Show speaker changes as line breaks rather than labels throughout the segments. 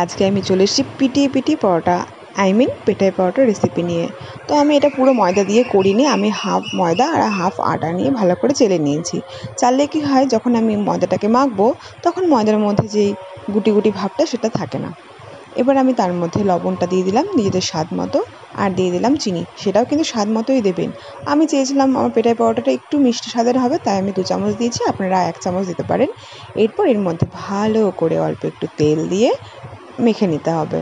আজকে আমি চলে এসেছি পিটিয়ে পিটিয়ে পরোটা পেটাই পরোটা রেসিপি নিয়ে। তো আমি এটা পুরো ময়দা দিয়ে করিনি, আমি হাফ ময়দা আর হাফ আটা নিয়ে ভালো করে চেলে নিয়েছি। চাললে কি হয়, যখন আমি ময়দাটাকে মাখবো তখন ময়দার মধ্যে যেই গুটি গুটি ভাবটা সেটা থাকে না। এবার আমি তার মধ্যে লবণটা দিয়ে দিলাম নিজেদের স্বাদ মতো, আর দিয়ে দিলাম চিনি, সেটাও কিন্তু স্বাদ মতোই দেবেন। আমি চেয়েছিলাম আমার পেটাই পরোটাটা একটু মিষ্টি স্বাদের হবে, তাই আমি 2 চামচ দিয়েছি, আপনারা 1 চামচ দিতে পারেন। এরপর এর মধ্যে ভালো করে অল্প একটু তেল দিয়ে মেখে নিতে হবে।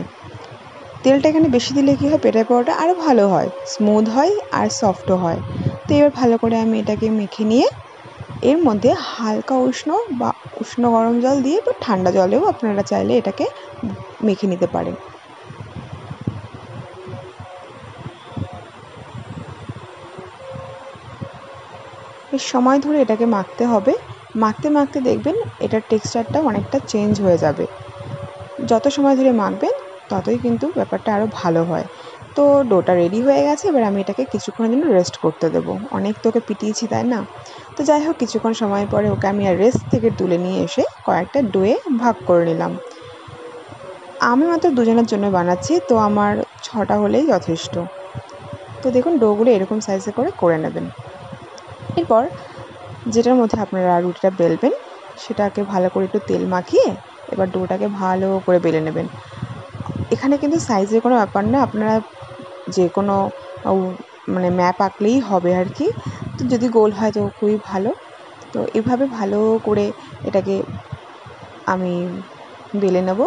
তেলটা এখানে বেশি দিলে কী হয়, পেটাই পরোটা আরও ভালো হয়, স্মুথ হয় আর সফটও হয়। তো এবার ভালো করে আমি এটাকে মেখে নিয়ে এর মধ্যে হালকা উষ্ণ গরম জল দিয়ে বা ঠান্ডা জলেও আপনারা চাইলে এটাকে মেখে নিতে পারেন। বেশ সময় ধরে এটাকে মাখতে হবে। মাখতে মাখতে দেখবেন এটার টেক্সচারটা অনেকটা চেঞ্জ হয়ে যাবে। যত সময় ধরে মাখবেন ততই কিন্তু ব্যাপারটা আরও ভালো হয়। তো ডোটা রেডি হয়ে গেছে, এবার আমি এটাকে কিছুক্ষণের জন্য রেস্ট করতে দেবো। অনেক তো ওকে পিটিয়েছি, তাই না? তো যাই হোক, কিছুক্ষণ সময় পরে ওকে আমি আর রেস্ট থেকে তুলে নিয়ে এসে কয়েকটা ডোয়ে ভাগ করে নিলাম। আমি মাত্র 2 জনের জন্য বানাচ্ছি, তো আমার 6টা হলেই যথেষ্ট। তো দেখুন, ডোগুলো এরকম সাইজে করে নেবেন। এরপর যেটার মধ্যে আপনারা রুটিটা বেলবেন সেটাকে ভালো করে একটু তেল মাখিয়ে এবার ডোটাকে ভালো করে বেলে নেবেন। এখানে কিন্তু সাইজের কোনো ব্যাপার না, আপনারা যে কোনো মানে ম্যাপ আঁকলেই হবে আর কি। তো যদি গোল হয় তো খুবই ভালো। তো এভাবে ভালো করে এটাকে আমি বেলে নেব।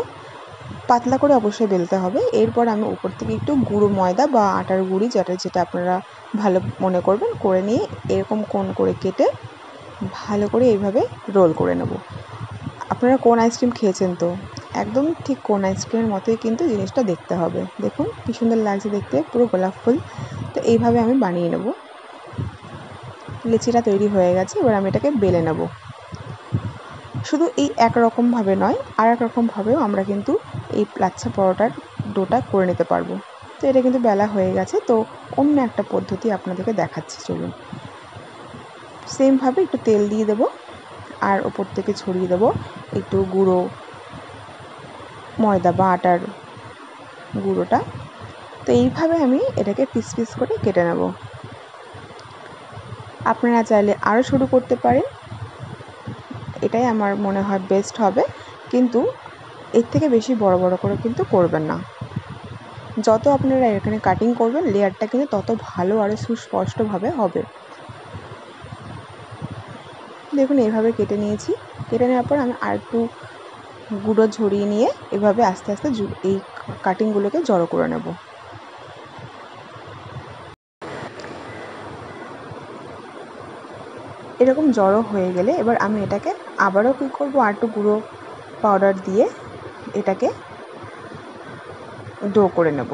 পাতলা করে অবশ্যই বেলতে হবে। এরপর আমি উপর থেকে একটু গুঁড়ো ময়দা বা আটার গুঁড়ি, যেটা আপনারা ভালো মনে করবেন, করে নিয়ে এরকম কোণ করে কেটে ভালো করে এইভাবে রোল করে নেব। আপনারা কোন আইসক্রিম খেয়েছেন তো? একদম ঠিক কোন আইসক্রিমের মতোই কিন্তু জিনিসটা দেখতে হবে। দেখুন কী সুন্দর লাগছে দেখতে, পুরো গোলাপ ফুল। তো এইভাবে আমি বানিয়ে নেব। লেচিটা তৈরি হয়ে গেছে, এবার আমি এটাকে বেলে নেব। শুধু এই একরকমভাবে নয়, আর এক রকমভাবেও আমরা কিন্তু এই লাচ্ছা পরোটার ডোটা করে নিতে পারবো। তো এটা কিন্তু বেলা হয়ে গেছে, তো অন্য একটা পদ্ধতি আপনাদেরকে দেখাচ্ছি, চলুন। সেমভাবে একটু তেল দিয়ে দেবো আর ওপর থেকে ছড়িয়ে দেবো একটু গুঁড়ো ময়দা বা আটার গুঁড়োটা। তো এইভাবে আমি এটাকে পিস পিস করে কেটে নেব। আপনারা চাইলে আরও শুরু করতে পারেন, এটাই আমার মনে হয় বেস্ট হবে, কিন্তু এর থেকে বেশি বড় বড় করে কিন্তু করবেন না। যত আপনারা এখানে কাটিং করবেন লেয়ারটা কিন্তু তত ভালো আরও সুস্পষ্টভাবে হবে। দেখুন এইভাবে কেটে নিয়েছি। কেটে নেওয়ার পর আমি আর একটু গুঁড়ো ঝরিয়ে নিয়ে এভাবে আস্তে আস্তে এই কাটিংগুলোকে জড়ো করে নেব। এরকম জড়ো হয়ে গেলে এবার আমি এটাকে আবারও কী করবো, আর একটু গুঁড়ো পাউডার দিয়ে এটাকে ডো করে নেব।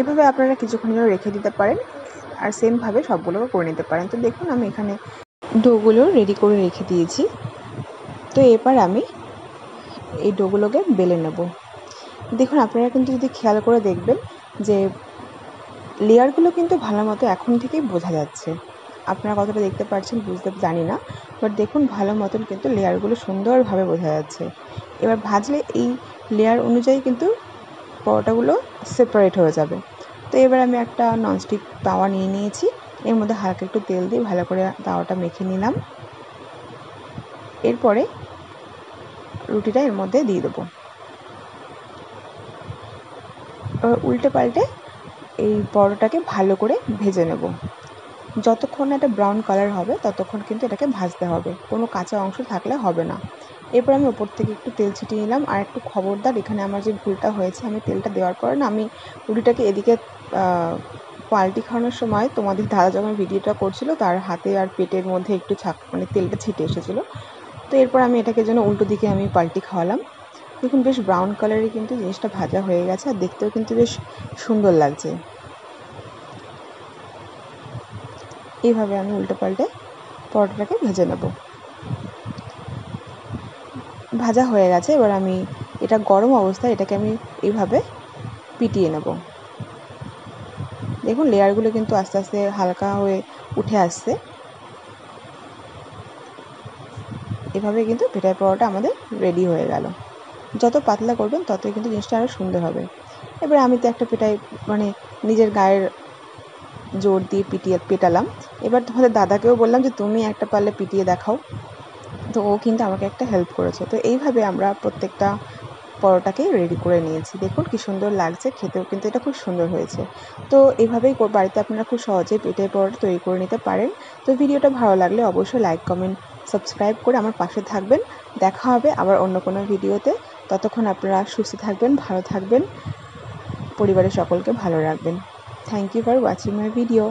এভাবে আপনারা কিছুক্ষণ জন্য রেখে দিতে পারেন আর সেমভাবে সবগুলোকে করে নিতে পারেন। তো দেখুন আমি এখানে ডোগুলো রেডি করে রেখে দিয়েছি। তো এবার আমি এই ডোগুলোকে বেলে নেব। দেখুন আপনারা কিন্তু যদি খেয়াল করে দেখবেন যে লেয়ারগুলো কিন্তু ভালো মতো এখন থেকেই বোঝা যাচ্ছে। আপনারা কতটা দেখতে পাচ্ছেন বুঝতে জানি না, বাট দেখুন ভালো মতন কিন্তু লেয়ারগুলো সুন্দরভাবে বোঝা যাচ্ছে। এবার ভাজলে এই লেয়ার অনুযায়ী কিন্তু পরোটাগুলো সেপারেট হয়ে যাবে। তো এবার আমি একটা ননস্টিক তাওয়া নিয়ে নিয়েছি, এর মধ্যে হালকা একটু তেল দিয়ে ভালো করে তাওয়াটা মেখে নিলাম। এরপরে রুটিটা এর মধ্যে দিয়ে দেবো। উল্টে পাল্টে এই পরোটাকে ভালো করে ভেজে নেব। যতক্ষণ না এটা ব্রাউন কালার হবে ততক্ষণ কিন্তু এটাকে ভাজতে হবে, কোনো কাঁচা অংশ থাকলে হবে না। এরপর আমি ওপর থেকে একটু তেল ছিটিয়ে নিলাম। আর একটু খবরদার, এখানে আমার যে ভুলটা হয়েছে, আমি তেলটা দেওয়ার পরে না আমি রুটিটাকে এদিকে পাল্টি খাওয়ানোর সময় তোমাদের দাদা যখন ভিডিওটা করছিল তার হাতে আর পেটের মধ্যে একটু মানে তেলটা ছিটে এসেছিলো। তো এরপর আমি এটাকে যেন উল্টো দিকে আমি পাল্টি খাওয়ালাম। দেখুন বেশ ব্রাউন কালারে কিন্তু জিনিসটা ভাজা হয়ে গেছে আর দেখতেও কিন্তু বেশ সুন্দর লাগছে। এইভাবে আমি উল্টে পাল্টে পরোটাটাকে ভেজে নেব। ভাজা হয়ে গেছে, এবার আমি এটা গরম অবস্থায় এটাকে আমি এইভাবে পিটিয়ে নেব। দেখুন লেয়ারগুলো কিন্তু আস্তে আস্তে হালকা হয়ে উঠে আসছে। এভাবে কিন্তু পেটাই পরোটা আমাদের রেডি হয়ে গেল। যত পাতলা করবেন ততই কিন্তু জিনিসটা আরও সুন্দর হবে। এবার আমি তো একটা পেটাই মানে নিজের গায়ের জোর দিয়ে পেটালাম। এবার তোমাদের দাদাকেও বললাম যে তুমি একটা পারলে পিটিয়ে দেখাও, তো ও কিন্তু আমাকে একটা হেল্প করেছে। তো এইভাবে আমরা প্রত্যেকটা পরোটাকেই রেডি করে নিয়েছি। দেখুন কি সুন্দর লাগছে, খেতেও কিন্তু এটা খুব সুন্দর হয়েছে। তো এইভাবেই বাড়িতে আপনারা খুব সহজেই পেঁপে পরোটা তৈরি করে নিতে পারেন। তো ভিডিওটা ভালো লাগলে অবশ্যই লাইক, কমেন্ট, সাবস্ক্রাইব করে আমার পাশে থাকবেন। দেখা হবে আবার অন্য কোনো ভিডিওতে। ততক্ষণ আপনারা সুস্থ থাকবেন, ভালো থাকবেন, পরিবারের সকলকে ভালো রাখবেন। Thank you for watching my video.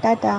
Tata.